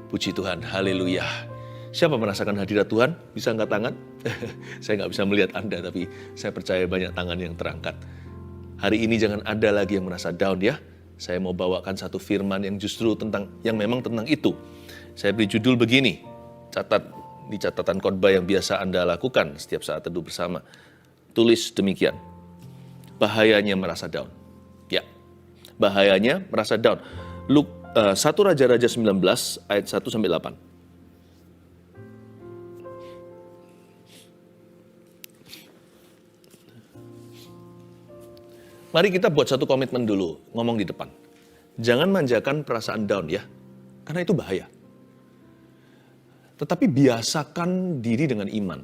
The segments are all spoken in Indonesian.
Puji Tuhan, haleluya. Siapa merasakan hadirat Tuhan? Bisa angkat tangan? Saya nggak bisa melihat Anda, tapi saya percaya banyak tangan yang terangkat. Hari ini jangan ada lagi yang merasa down ya. Saya mau bawakan satu firman yang justru memang tentang itu. Saya beri judul begini, catat di catatan khotbah yang biasa Anda lakukan setiap saat teduh bersama. Tulis demikian, bahayanya merasa down. Ya, bahayanya merasa down. 1 Raja-Raja 19 ayat 1-8. Mari kita buat satu komitmen dulu, ngomong di depan. Jangan manjakan perasaan down ya, karena itu bahaya. Tetapi biasakan diri dengan iman.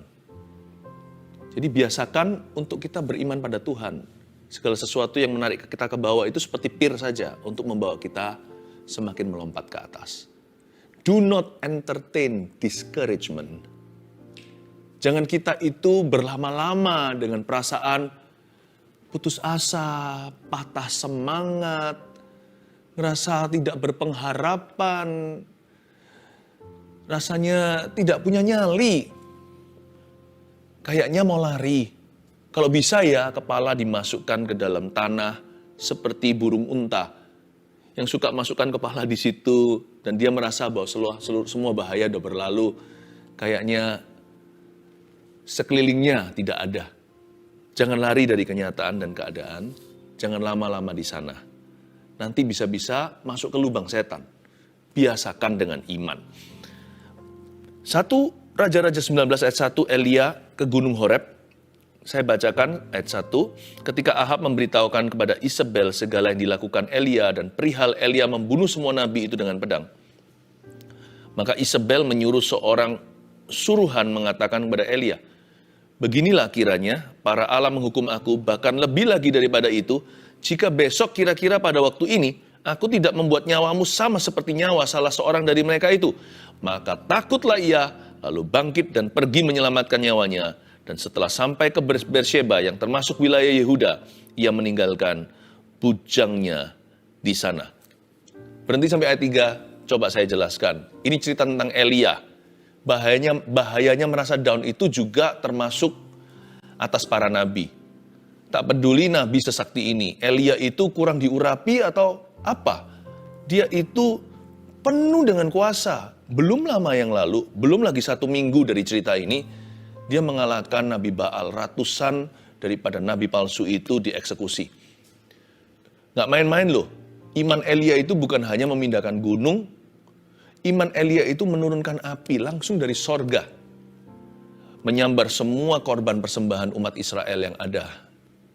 Jadi biasakan untuk kita beriman pada Tuhan. Segala sesuatu yang menarik kita ke bawah itu seperti pir saja untuk membawa kita semakin melompat ke atas. Do not entertain discouragement. Jangan kita itu berlama-lama dengan perasaan putus asa, patah semangat, ngerasa tidak berpengharapan, rasanya tidak punya nyali. Kayaknya mau lari. Kalau bisa ya kepala dimasukkan ke dalam tanah seperti burung unta yang suka masukkan kepala di situ dan dia merasa bahwa semua bahaya sudah berlalu. Kayaknya sekelilingnya tidak ada. Jangan lari dari kenyataan dan keadaan, jangan lama-lama di sana. Nanti bisa-bisa masuk ke lubang setan. Biasakan dengan iman. 1 Raja-Raja 19 ayat 1, Elia ke Gunung Horeb. Saya bacakan ayat 1. Ketika Ahab memberitahukan kepada Isabel segala yang dilakukan Elia dan perihal Elia membunuh semua nabi itu dengan pedang. Maka Isabel menyuruh seorang suruhan mengatakan kepada Elia, beginilah kiranya para Allah menghukum aku, bahkan lebih lagi daripada itu, jika besok kira-kira pada waktu ini, aku tidak membuat nyawamu sama seperti nyawa salah seorang dari mereka itu. Maka takutlah ia, lalu bangkit dan pergi menyelamatkan nyawanya. Dan setelah sampai ke Beersheba yang termasuk wilayah Yehuda, ia meninggalkan bujangnya di sana. Berhenti sampai ayat 3, coba saya jelaskan. Ini cerita tentang Elia. Bahayanya merasa down itu juga termasuk atas para nabi. Tak peduli nabi sesakti ini, Elia itu kurang diurapi atau apa? Dia itu penuh dengan kuasa. Belum lama yang lalu, belum lagi 1 minggu dari cerita ini, dia mengalahkan Nabi Baal. Ratusan daripada nabi palsu itu dieksekusi. Gak main-main loh. Iman Elia itu bukan hanya memindahkan gunung, iman Elia itu menurunkan api langsung dari sorga. Menyambar semua korban persembahan umat Israel yang ada.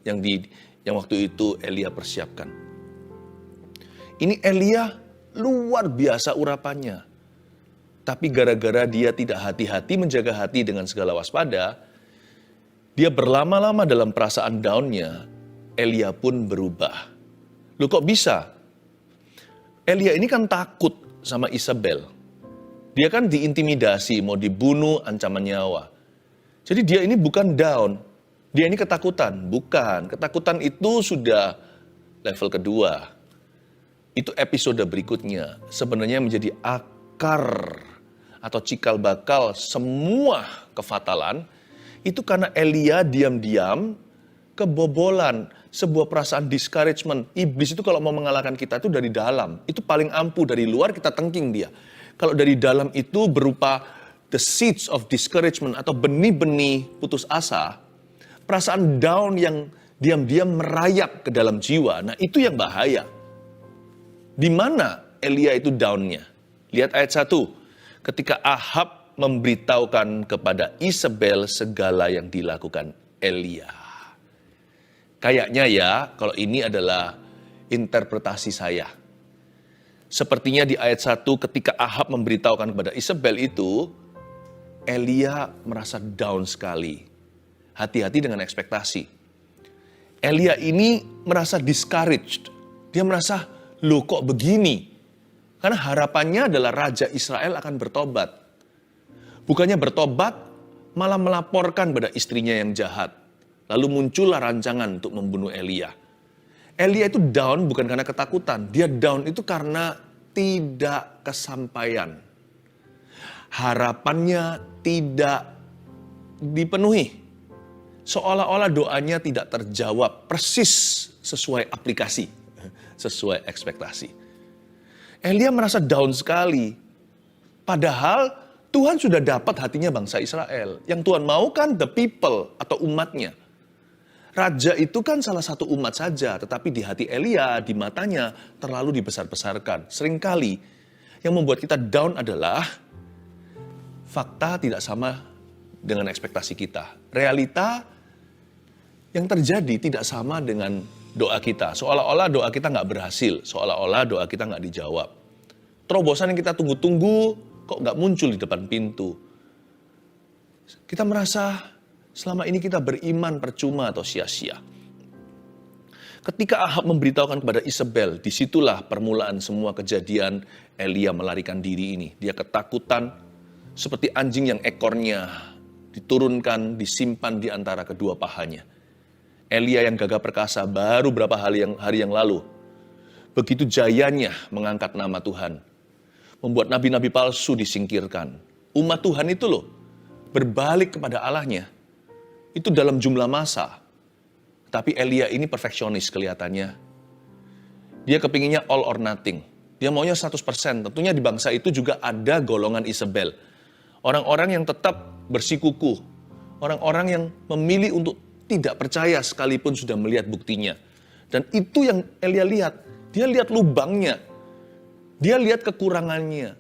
Yang waktu itu Elia persiapkan. Ini Elia luar biasa urapannya. Tapi gara-gara dia tidak hati-hati menjaga hati dengan segala waspada, dia berlama-lama dalam perasaan down-nya, Elia pun berubah. Loh kok bisa? Elia ini kan takut sama Isabel. Dia kan diintimidasi, mau dibunuh, ancaman nyawa. Jadi dia ini bukan down, dia ini ketakutan. Bukan, ketakutan itu sudah level kedua. Itu episode berikutnya, sebenarnya menjadi akar atau cikal bakal semua kefatalan. Itu karena Elia diam-diam kebobolan sebuah perasaan discouragement. Iblis itu kalau mau mengalahkan kita itu dari dalam. Itu paling ampuh, dari luar kita tengking dia. Kalau dari dalam itu berupa the seeds of discouragement atau benih-benih putus asa, perasaan down yang diam-diam merayap ke dalam jiwa. Nah itu yang bahaya. Di mana Elia itu down-nya? Lihat ayat 1. Ketika Ahab memberitahukan kepada Isabel segala yang dilakukan Elia. Kayaknya ya, kalau ini adalah interpretasi saya. Sepertinya di ayat 1 ketika Ahab memberitahukan kepada Isabel itu, Elia merasa down sekali. Hati-hati dengan ekspektasi. Elia ini merasa discouraged. Dia merasa, loh kok begini? Karena harapannya adalah Raja Israel akan bertobat. Bukannya bertobat, malah melaporkan pada istrinya yang jahat. Lalu muncullah rancangan untuk membunuh Elia. Elia itu down bukan karena ketakutan. Dia down itu karena tidak kesampaian. Harapannya tidak dipenuhi. Seolah-olah doanya tidak terjawab persis sesuai aplikasi, sesuai ekspektasi. Elia merasa down sekali. Padahal Tuhan sudah dapat hatinya bangsa Israel. Yang Tuhan mau kan the people atau umatnya. Raja itu kan salah satu umat saja, tetapi di hati Elia, di matanya terlalu dibesar-besarkan. Seringkali yang membuat kita down adalah fakta tidak sama dengan ekspektasi kita. Realita yang terjadi tidak sama dengan doa kita. Seolah-olah doa kita nggak berhasil, seolah-olah doa kita nggak dijawab. Terobosan yang kita tunggu-tunggu kok nggak muncul di depan pintu. Kita merasa selama ini kita beriman percuma atau sia-sia. Ketika Ahab memberitahukan kepada Isabel, disitulah permulaan semua kejadian Elia melarikan diri ini. Dia ketakutan seperti anjing yang ekornya diturunkan, disimpan di antara kedua pahanya. Elia yang gagah perkasa baru beberapa hari yang lalu begitu jayanya mengangkat nama Tuhan. Membuat nabi-nabi palsu disingkirkan. Umat Tuhan itu loh berbalik kepada Allahnya. Itu dalam jumlah massa. Tapi Elia ini perfeksionis kelihatannya. Dia kepinginnya all or nothing. Dia maunya 100%. Tentunya di bangsa itu juga ada golongan Isabel. Orang-orang yang tetap bersikukuh. Orang-orang yang memilih untuk tidak percaya sekalipun sudah melihat buktinya. Dan itu yang Elia lihat. Dia lihat lubangnya. Dia lihat kekurangannya.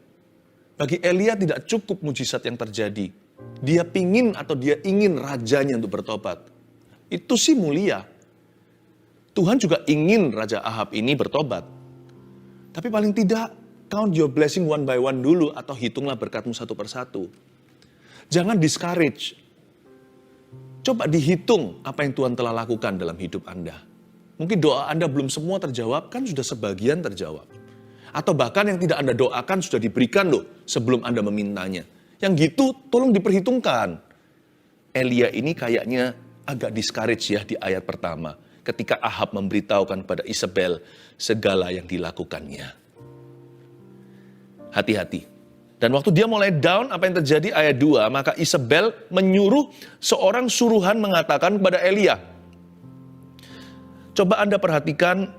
Bagi Elia tidak cukup mujizat yang terjadi. Dia ingin rajanya untuk bertobat. Itu sih mulia. Tuhan juga ingin Raja Ahab ini bertobat. Tapi paling tidak, count your blessing one by one dulu, atau hitunglah berkatmu satu persatu. Jangan discourage. Coba dihitung apa yang Tuhan telah lakukan dalam hidup Anda. Mungkin doa Anda belum semua terjawab, kan sudah sebagian terjawab. Atau bahkan yang tidak Anda doakan sudah diberikan loh sebelum Anda memintanya. Yang gitu tolong diperhitungkan. Elia ini kayaknya agak discourage ya di ayat pertama. Ketika Ahab memberitahukan kepada Isabel segala yang dilakukannya. Hati-hati. Dan waktu dia mulai down, apa yang terjadi? Ayat 2, maka Isabel menyuruh seorang suruhan mengatakan kepada Elia. Coba Anda perhatikan,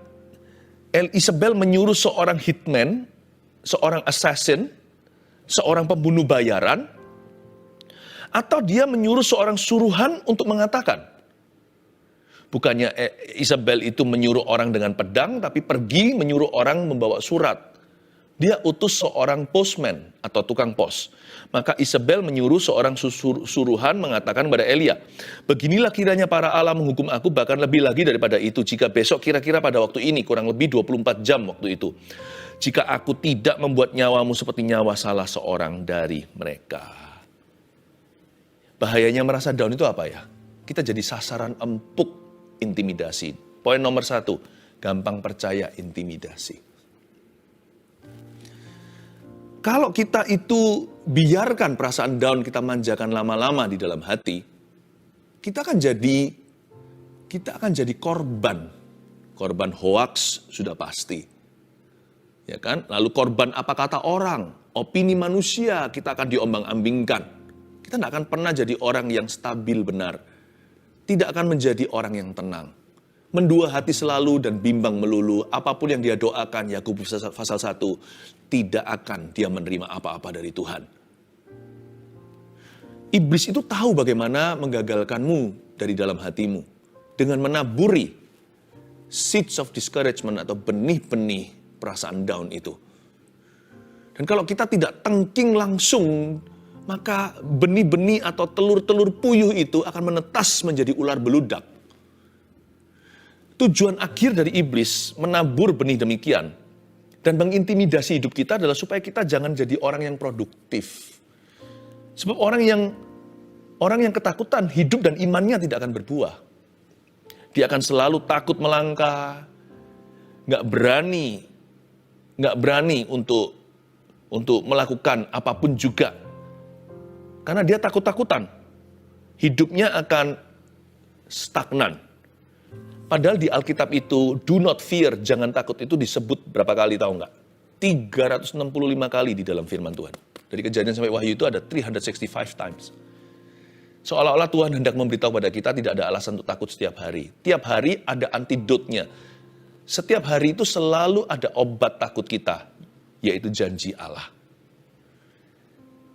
Isabel menyuruh seorang hitman, seorang assassin, seorang pembunuh bayaran, atau dia menyuruh seorang suruhan untuk mengatakan. Bukannya Isabel itu menyuruh orang dengan pedang, tapi pergi menyuruh orang membawa surat. Dia utus seorang postman atau tukang pos. Maka Isabel menyuruh seorang suruhan mengatakan kepada Elia, beginilah kiranya para Allah menghukum aku bahkan lebih lagi daripada itu. Jika besok kira-kira pada waktu ini, kurang lebih 24 jam waktu itu. Jika aku tidak membuat nyawamu seperti nyawa salah seorang dari mereka. Bahayanya merasa down itu apa ya? Kita jadi sasaran empuk intimidasi. Poin nomor 1, gampang percaya intimidasi. Kalau kita itu biarkan perasaan down kita manjakan lama-lama di dalam hati, kita akan jadi korban hoaks sudah pasti, ya kan? Lalu korban apa kata orang, opini manusia kita akan diombang-ambingkan. Kita tidak akan pernah jadi orang yang stabil benar, tidak akan menjadi orang yang tenang. Mendua hati selalu dan bimbang melulu, apapun yang dia doakan, Yakobus pasal 1, tidak akan dia menerima apa-apa dari Tuhan. Iblis itu tahu bagaimana menggagalkanmu dari dalam hatimu, dengan menaburi seeds of discouragement atau benih-benih perasaan down itu. Dan kalau kita tidak tengking langsung, maka benih-benih atau telur-telur puyuh itu akan menetas menjadi ular beludak. Tujuan akhir dari iblis menabur benih demikian dan mengintimidasi hidup kita adalah supaya kita jangan jadi orang yang produktif. Sebab orang yang ketakutan, hidup dan imannya tidak akan berbuah. Dia akan selalu takut melangkah, nggak berani untuk melakukan apapun juga. Karena dia takut-takutan. Hidupnya akan stagnan. Padahal di Alkitab itu, do not fear, jangan takut itu disebut berapa kali tahu nggak? 365 kali di dalam firman Tuhan. Dari Kejadian sampai Wahyu itu ada 365 times. Seolah-olah Tuhan hendak memberitahu pada kita tidak ada alasan untuk takut setiap hari. Tiap hari ada antidotnya. Setiap hari itu selalu ada obat takut kita, yaitu janji Allah.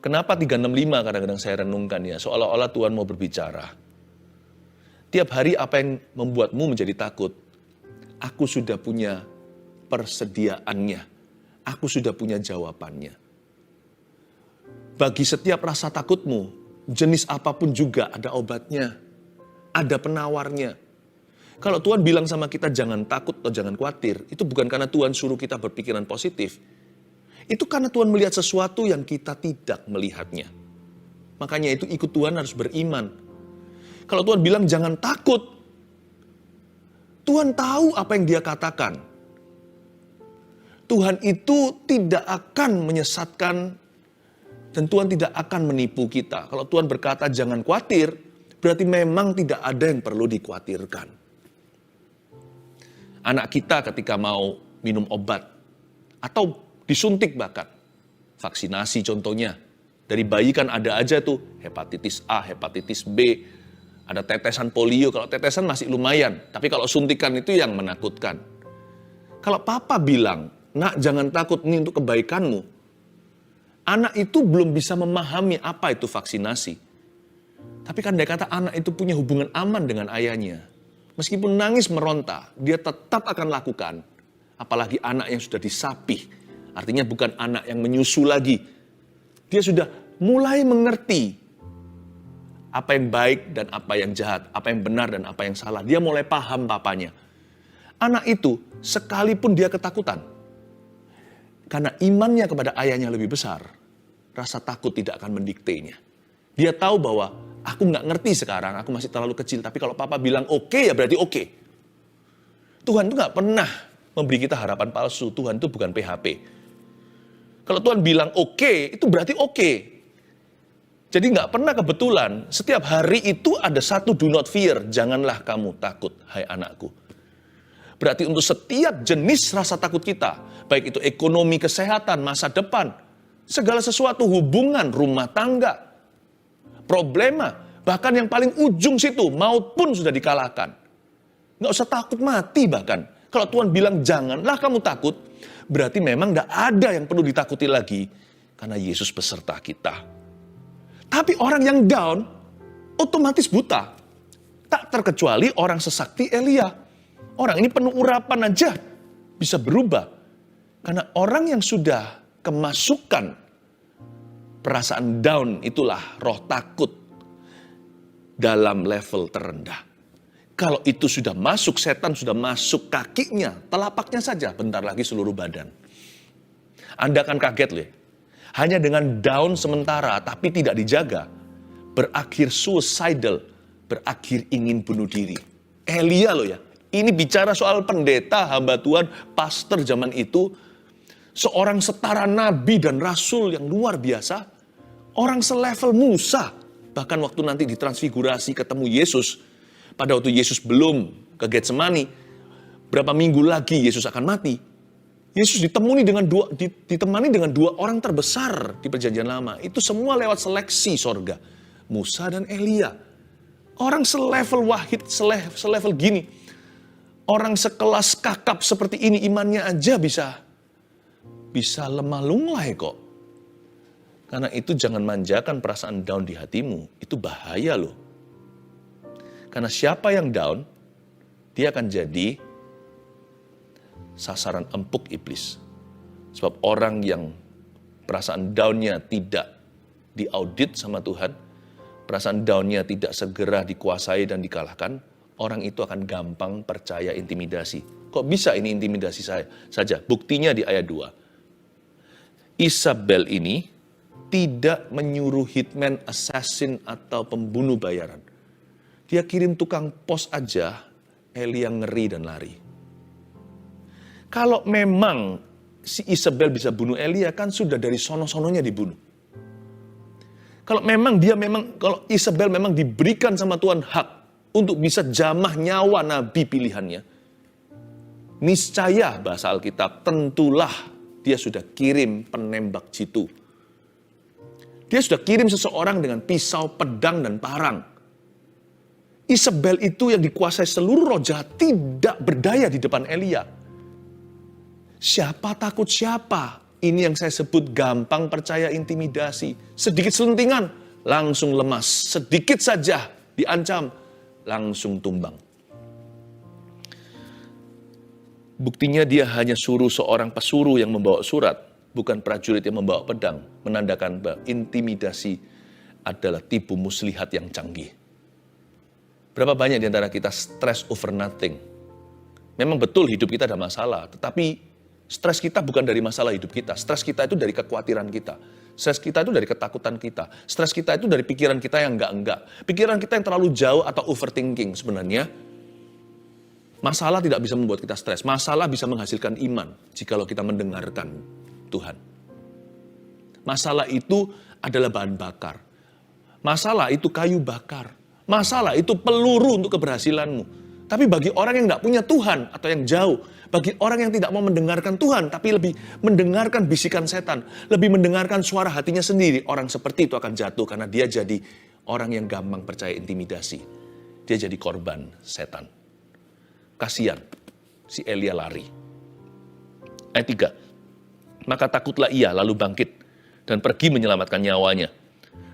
Kenapa 365 kadang-kadang saya renungkan ya, seolah-olah Tuhan mau berbicara. Tiap hari apa yang membuatmu menjadi takut? Aku sudah punya persediaannya. Aku sudah punya jawabannya. Bagi setiap rasa takutmu, jenis apapun juga ada obatnya. Ada penawarnya. Kalau Tuhan bilang sama kita jangan takut atau jangan khawatir, itu bukan karena Tuhan suruh kita berpikiran positif. Itu karena Tuhan melihat sesuatu yang kita tidak melihatnya. Makanya itu ikut Tuhan harus beriman. Kalau Tuhan bilang jangan takut, Tuhan tahu apa yang dia katakan. Tuhan itu tidak akan menyesatkan dan Tuhan tidak akan menipu kita. Kalau Tuhan berkata jangan khawatir, berarti memang tidak ada yang perlu dikhawatirkan. Anak kita ketika mau minum obat atau disuntik bahkan, vaksinasi contohnya. Dari bayi kan ada aja tuh hepatitis A, hepatitis B, ada tetesan polio. Kalau tetesan masih lumayan, tapi kalau suntikan itu yang menakutkan. Kalau papa bilang, nak jangan takut, ini untuk kebaikanmu. Anak itu belum bisa memahami apa itu vaksinasi. Tapi kan dia kata anak itu punya hubungan aman dengan ayahnya. Meskipun nangis meronta, dia tetap akan lakukan. Apalagi anak yang sudah disapih. Artinya bukan anak yang menyusu lagi. Dia sudah mulai mengerti apa yang baik dan apa yang jahat, apa yang benar dan apa yang salah. Dia mulai paham papanya. Anak itu sekalipun dia ketakutan, karena imannya kepada ayahnya lebih besar, rasa takut tidak akan mendiktenya. Dia tahu bahwa aku nggak ngerti sekarang, aku masih terlalu kecil, tapi kalau papa bilang oke, ya berarti oke. Tuhan itu nggak pernah memberi kita harapan palsu. Tuhan itu bukan PHP. Kalau Tuhan bilang oke, itu berarti oke. Jadi nggak pernah kebetulan. Setiap hari itu ada satu do not fear. Janganlah kamu takut, hai anakku. Berarti untuk setiap jenis rasa takut kita, baik itu ekonomi, kesehatan, masa depan, segala sesuatu, hubungan, rumah tangga, problema, bahkan yang paling ujung situ, maut pun sudah dikalahkan. Nggak usah takut mati bahkan. Kalau Tuhan bilang janganlah kamu takut, berarti memang nggak ada yang perlu ditakuti lagi, karena Yesus beserta kita. Tapi orang yang down, otomatis buta. Tak terkecuali orang sesakti Elia. Orang ini penuh urapan aja bisa berubah. Karena orang yang sudah kemasukan perasaan down, itulah roh takut dalam level terendah. Kalau itu sudah masuk, setan sudah masuk kakinya, telapaknya saja, bentar lagi seluruh badan. Anda akan kaget loh. Hanya dengan down sementara tapi tidak dijaga, berakhir suicidal, berakhir ingin bunuh diri. Elia loh ya. Ini bicara soal pendeta, hamba Tuhan, pastor zaman itu. Seorang setara nabi dan rasul yang luar biasa. Orang selevel Musa. Bahkan waktu nanti ditransfigurasi ketemu Yesus. Pada waktu Yesus belum ke Getsemani. Berapa minggu lagi Yesus akan mati. Yesus ditemani dengan dua orang terbesar di perjanjian lama. Itu semua lewat seleksi sorga. Musa dan Elia. Orang selevel Wahid, selevel gini. Orang sekelas Kakab seperti ini imannya aja bisa lemah lunglai kok. Karena itu jangan manjakan perasaan down di hatimu. Itu bahaya loh. Karena siapa yang down, dia akan jadi sasaran empuk iblis. Sebab orang yang perasaan down-nya tidak diaudit sama Tuhan, perasaan down-nya tidak segera dikuasai dan dikalahkan, orang itu akan gampang percaya intimidasi. Kok bisa ini intimidasi saya saja? Buktinya di ayat 2. Isabel ini tidak menyuruh hitman, assassin, atau pembunuh bayaran. Dia kirim tukang pos aja, Elia ngeri dan lari. Kalau memang si Isabel bisa bunuh Elia, kan sudah dari sono-sononya dibunuh. Kalau Isabel memang diberikan sama Tuhan hak untuk bisa jamah nyawa nabi pilihannya, niscaya bahasa Alkitab, tentulah dia sudah kirim penembak jitu Dia sudah kirim seseorang dengan pisau, pedang, dan parang. Isabel itu yang dikuasai seluruh roh jahat tidak berdaya di depan Elia. Siapa takut siapa? Ini yang saya sebut gampang percaya intimidasi. Sedikit selentingan, langsung lemas. Sedikit saja diancam, langsung tumbang. Buktinya dia hanya suruh seorang pesuruh yang membawa surat, bukan prajurit yang membawa pedang, menandakan bahwa intimidasi adalah tipu muslihat yang canggih. Berapa banyak di antara kita stress over nothing? Memang betul hidup kita ada masalah, tetapi stres kita bukan dari masalah hidup kita. Stres kita itu dari kekhawatiran kita. Stres kita itu dari ketakutan kita. Stres kita itu dari pikiran kita yang enggak-enggak. Pikiran kita yang terlalu jauh atau overthinking. Sebenarnya, masalah tidak bisa membuat kita stres. Masalah bisa menghasilkan iman jikalau kita mendengarkan Tuhan. Masalah itu adalah bahan bakar. Masalah itu kayu bakar. Masalah itu peluru untuk keberhasilanmu. Tapi bagi orang yang tidak punya Tuhan atau yang jauh, bagi orang yang tidak mau mendengarkan Tuhan, tapi lebih mendengarkan bisikan setan, lebih mendengarkan suara hatinya sendiri, orang seperti itu akan jatuh karena dia jadi orang yang gampang percaya intimidasi. Dia jadi korban setan. Kasihan, si Elia lari. Ayat 3. Maka takutlah ia lalu bangkit dan pergi menyelamatkan nyawanya.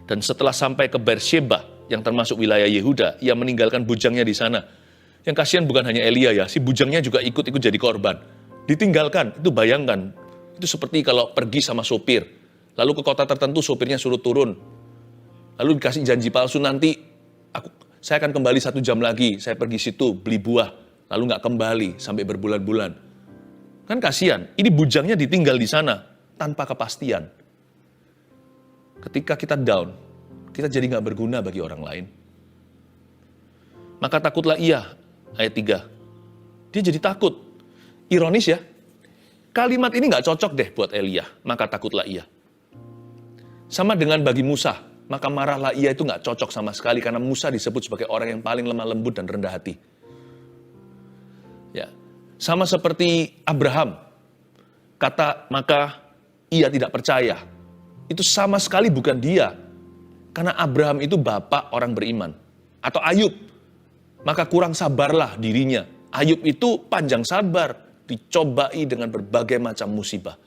Dan setelah sampai ke Beersheba, yang termasuk wilayah Yehuda, ia meninggalkan bujangnya di sana. Yang kasihan bukan hanya Elia ya, si bujangnya juga ikut jadi korban. Ditinggalkan, itu bayangkan. Itu seperti kalau pergi sama sopir, lalu ke kota tertentu sopirnya suruh turun. Lalu dikasih janji palsu, nanti saya akan kembali 1 jam lagi, saya pergi situ beli buah, lalu nggak kembali sampai berbulan-bulan. Kan kasihan, ini bujangnya ditinggal di sana, tanpa kepastian. Ketika kita down, kita jadi nggak berguna bagi orang lain. Maka takutlah ia, ayat 3. Dia jadi takut. Ironis ya, kalimat ini nggak cocok deh buat Elia, maka takutlah ia. Sama dengan bagi Musa, maka marahlah ia itu nggak cocok sama sekali, karena Musa disebut sebagai orang yang paling lemah lembut dan rendah hati. Ya, sama seperti Abraham, kata maka ia tidak percaya. Itu sama sekali bukan dia. Karena Abraham itu bapak orang beriman. Atau Ayub, maka kurang sabarlah dirinya. Ayub itu panjang sabar, dicobai dengan berbagai macam musibah.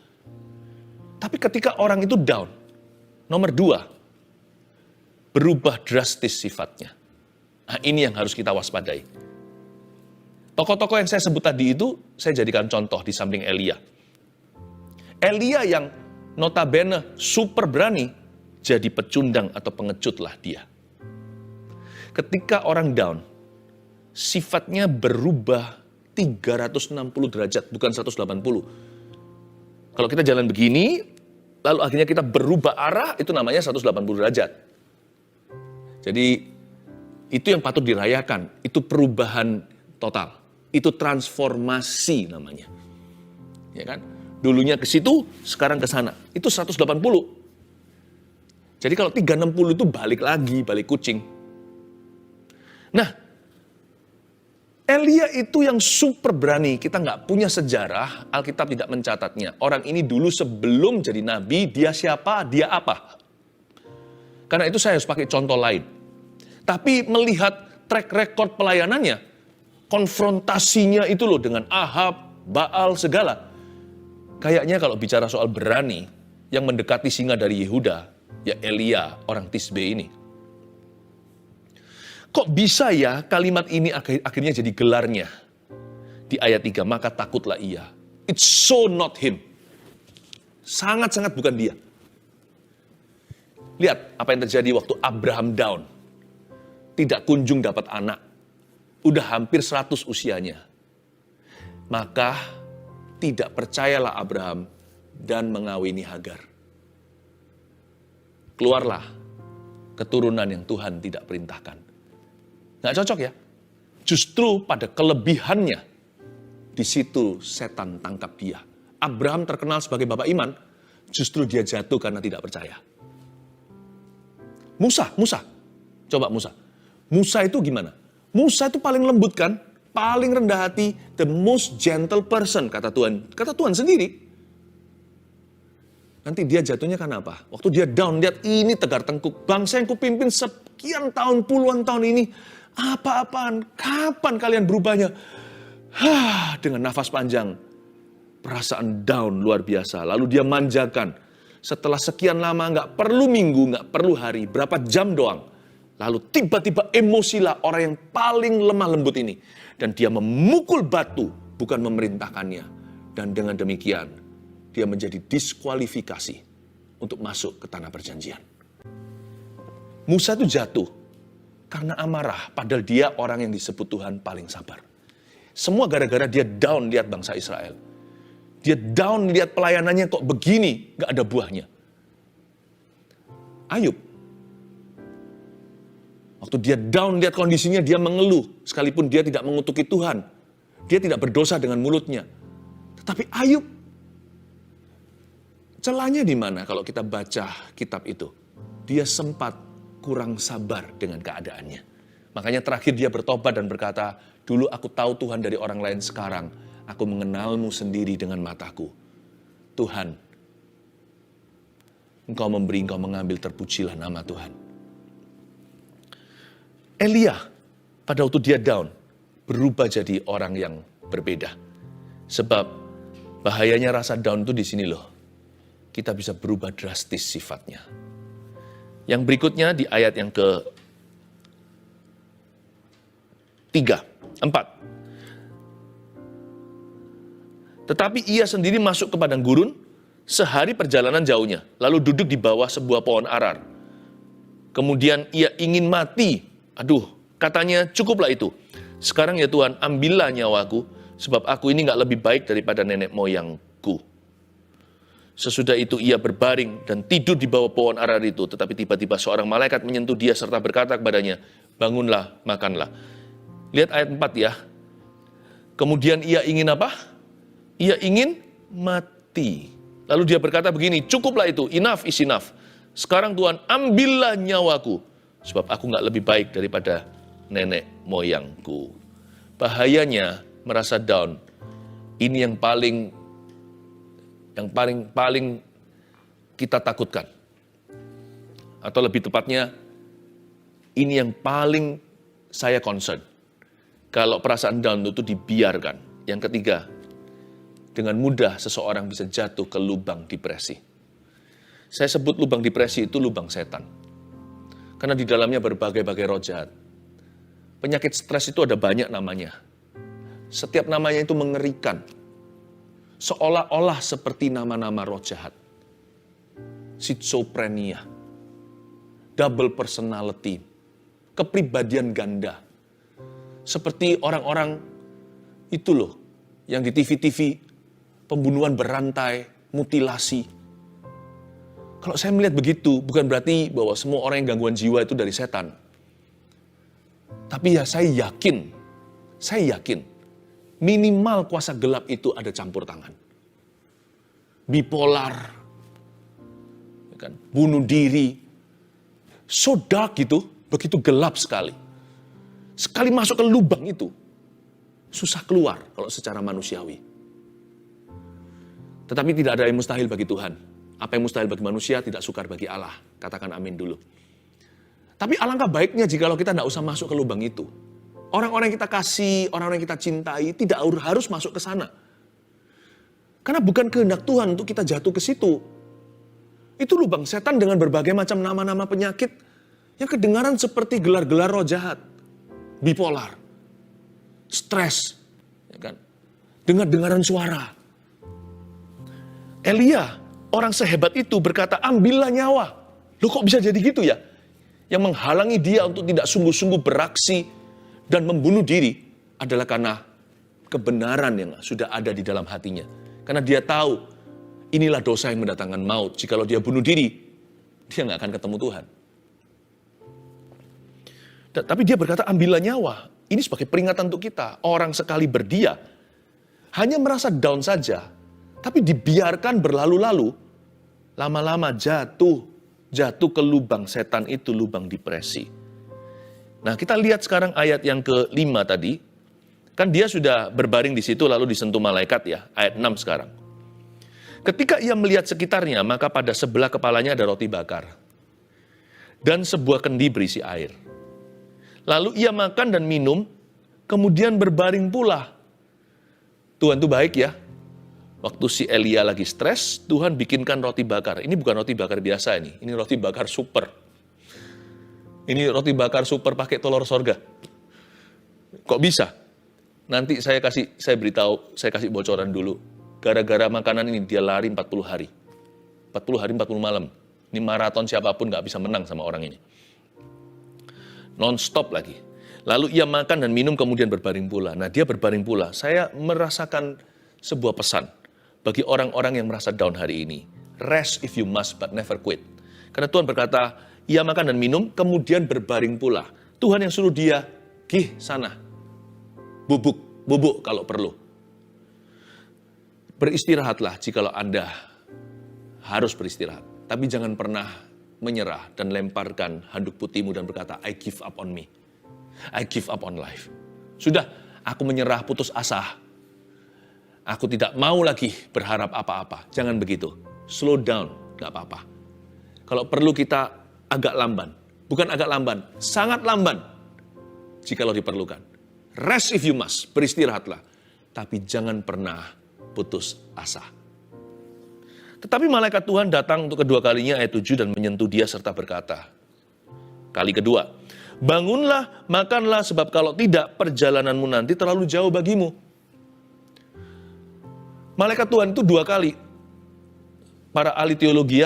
Tapi ketika orang itu down, nomor 2, berubah drastis sifatnya. Nah, ini yang harus kita waspadai. Tokoh-tokoh yang saya sebut tadi itu, saya jadikan contoh di samping Elia. Elia yang notabene super berani, jadi pecundang atau pengecutlah dia. Ketika orang down, sifatnya berubah 360 derajat, bukan 180. Kalau kita jalan begini, lalu akhirnya kita berubah arah, itu namanya 180 derajat. Jadi, itu yang patut dirayakan. Itu perubahan total. Itu transformasi namanya. Ya kan? Dulunya ke situ, sekarang ke sana. Itu 180. Jadi kalau 360 itu balik lagi, balik kucing. Nah, Elia itu yang super berani. Kita nggak punya sejarah, Alkitab tidak mencatatnya. Orang ini dulu sebelum jadi nabi, dia siapa, dia apa. Karena itu saya harus pakai contoh lain. Tapi melihat track record pelayanannya, konfrontasinya itu loh dengan Ahab, Baal, segala. Kayaknya kalau bicara soal berani, yang mendekati singa dari Yehuda, ya Elia, orang Tisbe ini. Kok bisa ya kalimat ini akhirnya jadi gelarnya? Di ayat 3, maka takutlah ia. It's so not him. Sangat-sangat bukan dia. Lihat apa yang terjadi waktu Abraham down. Tidak kunjung dapat anak. Udah hampir 100 usianya. Maka tidak percayalah Abraham dan mengawini Hagar. Keluarlah keturunan yang Tuhan tidak perintahkan. Nggak cocok ya? Justru pada kelebihannya, di situ setan tangkap dia. Abraham terkenal sebagai bapak iman, justru dia jatuh karena tidak percaya. Musa. Coba Musa. Musa itu gimana? Musa itu paling lembut kan? Paling rendah hati, the most gentle person, kata Tuhan. Kata Tuhan sendiri. Nanti dia jatuhnya karena apa? Waktu dia down, lihat ini tegar tengkuk. Bangsa yang kupimpin sekian tahun, puluhan tahun ini. Apa-apaan? Kapan kalian berubahnya? Dengan nafas panjang. Perasaan down luar biasa. Lalu dia manjakan. Setelah sekian lama, nggak perlu minggu, nggak perlu hari. Berapa jam doang. Lalu tiba-tiba emosilah orang yang paling lemah lembut ini. Dan dia memukul batu, bukan memerintahkannya. Dan dengan demikian, dia menjadi diskualifikasi untuk masuk ke tanah perjanjian. Musa itu jatuh karena amarah, padahal dia orang yang disebut Tuhan paling sabar. Semua gara-gara dia down lihat bangsa Israel. Dia down lihat pelayanannya kok begini, gak ada buahnya. Ayub, waktu dia down lihat kondisinya, dia mengeluh. Sekalipun dia tidak mengutuki Tuhan. Dia tidak berdosa dengan mulutnya. Tetapi Ayub, celahnya di mana kalau kita baca kitab itu? Dia sempat kurang sabar dengan keadaannya. Makanya terakhir dia bertobat dan berkata, dulu aku tahu Tuhan dari orang lain, sekarang aku mengenalmu sendiri dengan mataku. Tuhan, Engkau memberi, Engkau mengambil, terpujilah nama Tuhan. Elia, pada waktu dia down, berubah jadi orang yang berbeda. Sebab bahayanya rasa down itu di sini loh. Kita bisa berubah drastis sifatnya. Yang berikutnya di ayat yang ke-4. Tetapi ia sendiri masuk ke padang gurun, sehari perjalanan jauhnya, lalu duduk di bawah sebuah pohon arar. Kemudian ia ingin mati. Aduh, katanya cukuplah itu. Sekarang ya Tuhan, ambillah nyawaku, sebab aku ini gak lebih baik daripada nenek moyangku. Sesudah itu ia berbaring dan tidur di bawah pohon arar itu. Tetapi tiba-tiba seorang malaikat menyentuh dia serta berkata kepadanya, bangunlah, makanlah. Lihat ayat 4 ya. Kemudian ia ingin apa? Ia ingin mati. Lalu dia berkata begini, cukuplah itu, enough is enough. Sekarang Tuhan, ambillah nyawaku, sebab aku gak lebih baik daripada nenek moyangku. Bahayanya merasa down. Ini yang paling kita takutkan. Atau lebih tepatnya, ini yang paling saya concern. Kalau perasaan down itu dibiarkan. Yang ketiga, dengan mudah seseorang bisa jatuh ke lubang depresi. Saya sebut lubang depresi itu lubang setan. Karena di dalamnya berbagai-bagai roh jahat. Penyakit stres itu ada banyak namanya. Setiap namanya itu mengerikan. Seolah-olah seperti nama-nama roh jahat. Schizophrenia, double personality, kepribadian ganda. Seperti orang-orang itu loh, yang di TV-TV, pembunuhan berantai, mutilasi. Kalau saya melihat begitu, bukan berarti bahwa semua orang yang gangguan jiwa itu dari setan. Tapi ya saya yakin, minimal kuasa gelap itu ada campur tangan. Bipolar, kan, bunuh diri, so dark gitu, begitu gelap sekali. Sekali masuk ke lubang itu, susah keluar kalau secara manusiawi. Tetapi tidak ada yang mustahil bagi Tuhan. Apa yang mustahil bagi manusia tidak sukar bagi Allah. Katakan amin dulu. Tapi alangkah baiknya jikalau kita tidak usah masuk ke lubang itu. Orang-orang yang kita kasih, orang-orang yang kita cintai, tidak harus masuk ke sana. Karena bukan kehendak Tuhan untuk kita jatuh ke situ. Itu lubang setan dengan berbagai macam nama-nama penyakit yang kedengaran seperti gelar-gelar roh jahat. Bipolar, stres, ya kan? Dengar-dengaran suara. Elia, orang sehebat itu berkata, ambillah nyawa. Loh kok bisa jadi gitu ya? Yang menghalangi dia untuk tidak sungguh-sungguh beraksi dan membunuh diri adalah karena kebenaran yang sudah ada di dalam hatinya. Karena dia tahu, inilah dosa yang mendatangkan maut. Jikalau dia bunuh diri, dia nggak akan ketemu Tuhan. Tapi dia berkata, ambillah nyawa. Ini sebagai peringatan untuk kita. Orang sekali berdia, hanya merasa down saja, tapi dibiarkan berlalu-lalu, lama-lama jatuh ke lubang setan itu, lubang depresi. Nah, kita lihat sekarang ayat yang ke-5 tadi. Kan dia sudah berbaring di situ lalu disentuh malaikat ya, ayat 6 sekarang. Ketika ia melihat sekitarnya, maka pada sebelah kepalanya ada roti bakar dan sebuah kendi berisi air. Lalu ia makan dan minum, kemudian berbaring pula. Tuhan itu baik ya. Waktu si Elia lagi stres, Tuhan bikinkan roti bakar. Ini bukan roti bakar biasa ini roti bakar super. Ini roti bakar super pakai telur sorga. Kok bisa? Nanti saya kasih bocoran dulu. Gara-gara makanan ini dia lari 40 hari. 40 hari 40 malam. Ini maraton siapapun gak bisa menang sama orang ini. Non-stop lagi. Lalu ia makan dan minum kemudian berbaring pula. Nah dia berbaring pula. Saya merasakan sebuah pesan bagi orang-orang yang merasa down hari ini. Rest if you must but never quit. Karena Tuhan berkata, ia makan dan minum kemudian berbaring pula. Tuhan yang suruh dia, gih sana. Bubuk kalau perlu. Beristirahatlah jikalau Anda harus beristirahat. Tapi jangan pernah menyerah dan lemparkan handuk putihmu dan berkata, I give up on me. I give up on life. Sudah, aku menyerah, putus asa. Aku tidak mau lagi berharap apa-apa. Jangan begitu. Slow down, gak apa-apa. Kalau perlu kita agak lamban. Bukan agak lamban, sangat lamban. Jikalau diperlukan. Rest if you must, beristirahatlah. Tapi jangan pernah putus asa. Tetapi malaikat Tuhan datang untuk kedua kalinya ayat 7 dan menyentuh dia serta berkata. Kali kedua, bangunlah, makanlah sebab kalau tidak perjalananmu nanti terlalu jauh bagimu. Malaikat Tuhan itu 2 kali. Para ahli teologi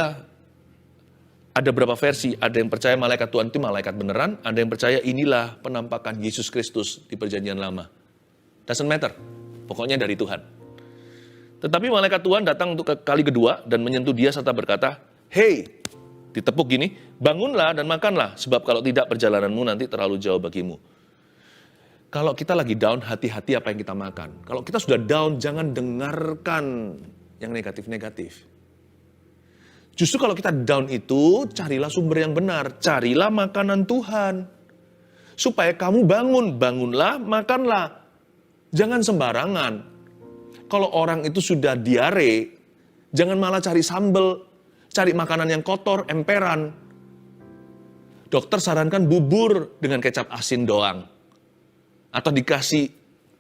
ada berapa versi, ada yang percaya malaikat Tuhan itu malaikat beneran, ada yang percaya inilah penampakan Yesus Kristus di perjanjian lama. Doesn't matter, pokoknya dari Tuhan. Tetapi malaikat Tuhan datang untuk kali kedua dan menyentuh dia serta berkata, hey, ditepuk gini, bangunlah dan makanlah, sebab kalau tidak perjalananmu nanti terlalu jauh bagimu. Kalau kita lagi down, hati-hati apa yang kita makan. Kalau kita sudah down, jangan dengarkan yang negatif-negatif. Justru kalau kita down itu, carilah sumber yang benar. Carilah makanan Tuhan. Supaya kamu bangunlah, makanlah. Jangan sembarangan. Kalau orang itu sudah diare, jangan malah cari sambal, cari makanan yang kotor, emperan. Dokter sarankan bubur dengan kecap asin doang. Atau dikasih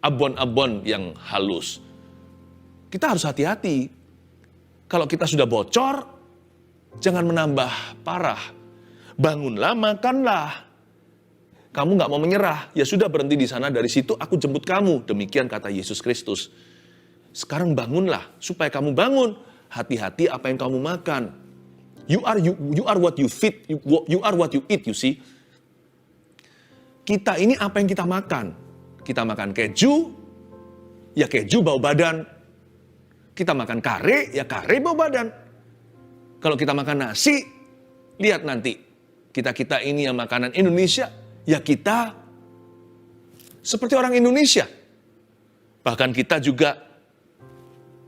abon-abon yang halus. Kita harus hati-hati. Kalau kita sudah bocor, jangan menambah parah. Bangunlah, makanlah. Kamu gak mau menyerah, ya sudah berhenti di sana, dari situ aku jemput kamu. Demikian kata Yesus Kristus. Sekarang bangunlah, supaya kamu bangun. Hati-hati apa yang kamu makan. You are what you feed, you are what you eat, you see. Kita ini apa yang kita makan. Kita makan keju, ya keju bau badan. Kita makan kare, ya kare bau badan. Kalau kita makan nasi, lihat nanti. Kita ini yang makanan Indonesia, ya kita seperti orang Indonesia. Bahkan kita juga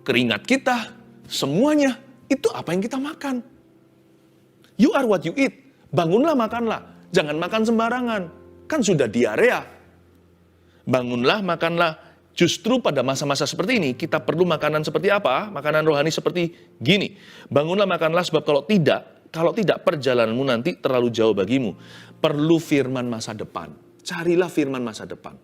keringat kita, semuanya, itu apa yang kita makan. You are what you eat. Bangunlah, makanlah. Jangan makan sembarangan. Kan sudah diarea. Bangunlah, makanlah. Justru pada masa-masa seperti ini, kita perlu makanan seperti apa? Makanan rohani seperti gini. Bangunlah, makanlah, sebab kalau tidak perjalananmu nanti terlalu jauh bagimu. Perlu firman masa depan. Carilah firman masa depan.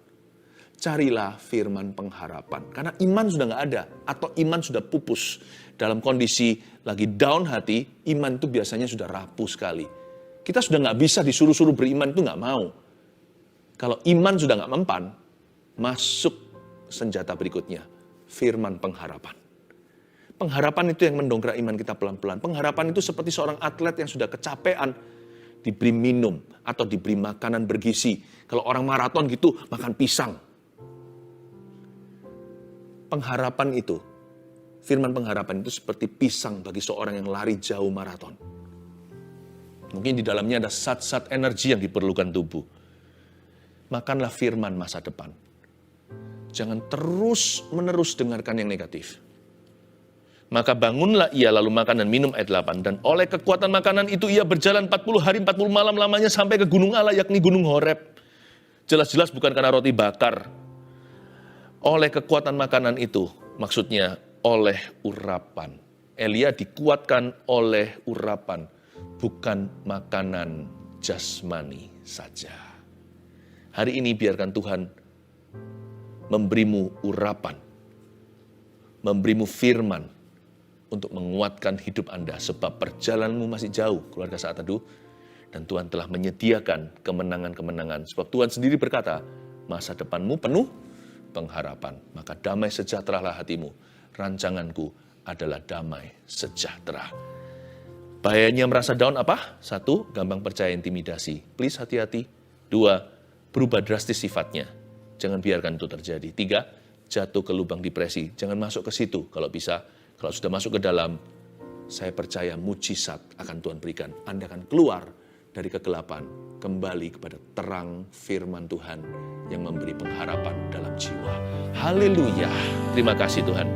Carilah firman pengharapan. Karena iman sudah nggak ada. Atau iman sudah pupus. Dalam kondisi lagi down hati, iman itu biasanya sudah rapuh sekali. Kita sudah nggak bisa disuruh-suruh beriman, itu nggak mau. Kalau iman sudah nggak mempan, masuk senjata berikutnya. Firman pengharapan. Pengharapan itu yang mendongkrak iman kita pelan-pelan. Pengharapan itu seperti seorang atlet yang sudah kecapean. Diberi minum atau diberi makanan bergizi. Kalau orang maraton gitu, makan pisang. Pengharapan itu, firman pengharapan itu seperti pisang bagi seorang yang lari jauh maraton. Mungkin di dalamnya ada zat-zat energi yang diperlukan tubuh. Makanlah firman masa depan. Jangan terus-menerus dengarkan yang negatif. Maka bangunlah ia lalu makan dan minum ayat 8. Dan oleh kekuatan makanan itu ia berjalan 40 hari 40 malam lamanya sampai ke gunung Allah yakni gunung Horeb. Jelas-jelas bukan karena roti bakar. Oleh kekuatan makanan itu, maksudnya oleh urapan Elia dikuatkan oleh urapan, bukan makanan jasmani saja. Hari ini biarkan Tuhan memberimu urapan, memberimu firman untuk menguatkan hidup Anda, sebab perjalananmu masih jauh, keluarga Saat Teduh, dan Tuhan telah menyediakan kemenangan-kemenangan. Sebab Tuhan sendiri berkata, masa depanmu penuh pengharapan, maka damai sejahteralah hatimu. Rancanganku adalah damai sejahtera. Bahayanya merasa down apa? 1, gampang percaya intimidasi. Please hati-hati. 2, berubah drastis sifatnya. Jangan biarkan itu terjadi. 3, jatuh ke lubang depresi. Jangan masuk ke situ kalau bisa. Kalau sudah masuk ke dalam, saya percaya mujizat akan Tuhan berikan. Anda akan keluar dari kegelapan, kembali kepada terang firman Tuhan yang memberi pengharapan dalam jiwa. Haleluya. Terima kasih Tuhan.